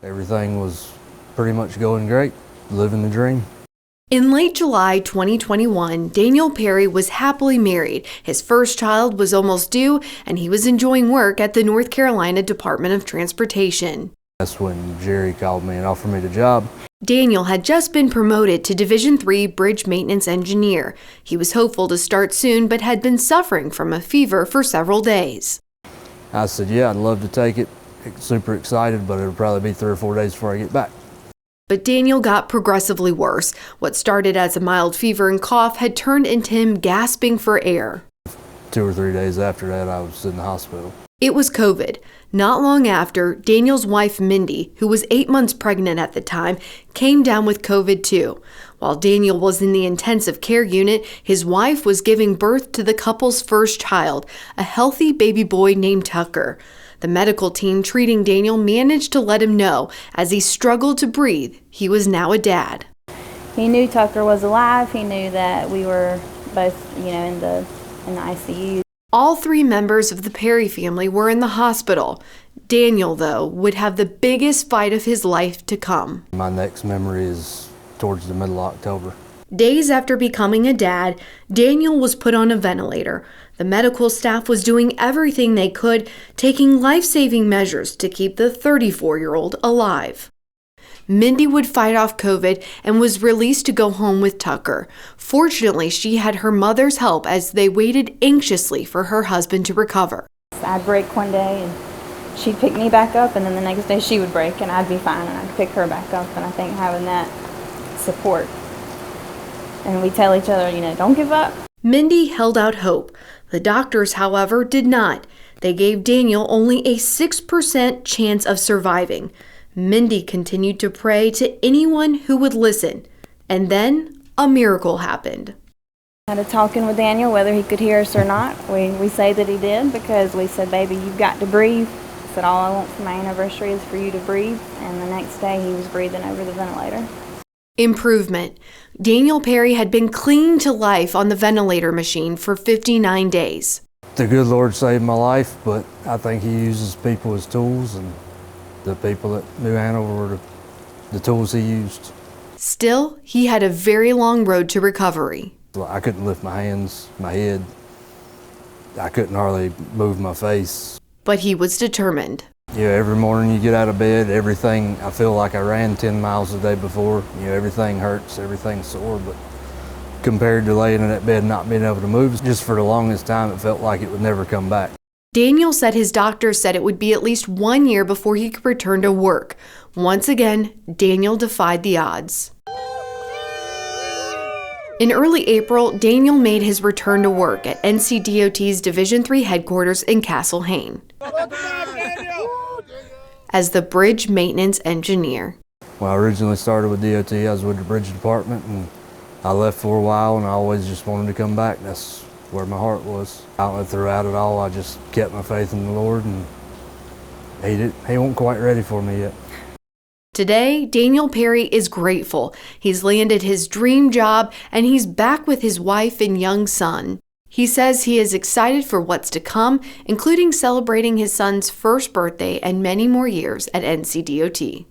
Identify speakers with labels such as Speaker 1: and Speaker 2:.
Speaker 1: Everything was pretty much going great, living the dream.
Speaker 2: In late July 2021, Daniel Perry was happily married. His first child was almost due, and he was enjoying work at the North Carolina Department of Transportation.
Speaker 1: That's when Jerry called me and offered me the job.
Speaker 2: Daniel had just been promoted to Division III Bridge Maintenance Engineer. He was hopeful to start soon, but had been suffering from a fever for several days.
Speaker 1: I said, yeah, I'd love to take it. Super excited, but it'll probably be 3 or 4 days before I get back.
Speaker 2: But Daniel got progressively worse. What started as a mild fever and cough had turned into him gasping for air.
Speaker 1: 2 or 3 days after that, I was in the hospital.
Speaker 2: It was COVID. Not long after, Daniel's wife, Mindy, who was 8 months pregnant at the time, came down with COVID too. While Daniel was in the intensive care unit, his wife was giving birth to the couple's first child, a healthy baby boy named Tucker. The medical team treating Daniel managed to let him know, as he struggled to breathe, he was now a dad.
Speaker 3: He knew Tucker was alive. He knew that we were both, in the ICU.
Speaker 2: All 3 members of the Perry family were in the hospital. Daniel, though, would have the biggest fight of his life to come.
Speaker 1: My next memory is towards the middle of October.
Speaker 2: Days after becoming a dad, Daniel was put on a ventilator. The medical staff was doing everything they could, taking life-saving measures to keep the 34-year-old alive. Mindy would fight off COVID and was released to go home with Tucker. Fortunately, she had her mother's help as they waited anxiously for her husband to recover.
Speaker 3: I'd break one day and she'd pick me back up, and then the next day she would break and I'd be fine and I'd pick her back up. And I think having that support, and we tell each other, don't give up.
Speaker 2: Mindy held out hope. The doctors, however, did not. They gave Daniel only a 6% chance of surviving. Mindy continued to pray to anyone who would listen. And then a miracle happened.
Speaker 3: I had a talking with Daniel, whether he could hear us or not. We say that he did, because we said, baby, you've got to breathe. I said, all I want for my anniversary is for you to breathe. And the next day he was breathing over the ventilator.
Speaker 2: Improvement. Daniel Perry had been clinging to life on the ventilator machine for 59 days.
Speaker 1: The good Lord saved my life, but I think He uses people as tools, and the people at New Hanover were the tools He used.
Speaker 2: Still, he had a very long road to recovery.
Speaker 1: I couldn't lift my hands, my head. I couldn't hardly move my face.
Speaker 2: But he was determined.
Speaker 1: Every morning you get out of bed, everything, I feel like I ran 10 miles the day before. Everything hurts, everything's sore, but compared to laying in that bed and not being able to move, just for the longest time, it felt like it would never come back.
Speaker 2: Daniel said his doctor said it would be at least 1 year before he could return to work. Once again, Daniel defied the odds. In early April, Daniel made his return to work at NCDOT's Division III headquarters in Castle Hayne as the bridge maintenance engineer.
Speaker 1: When I originally started with DOT, I was with the bridge department, and I left for a while, and I always just wanted to come back. That's where my heart was. Throughout it all, I just kept my faith in the Lord, and He wasn't quite ready for me yet.
Speaker 2: Today, Daniel Perry is grateful. He's landed his dream job, and he's back with his wife and young son. He says he is excited for what's to come, including celebrating his son's first birthday and many more years at NCDOT.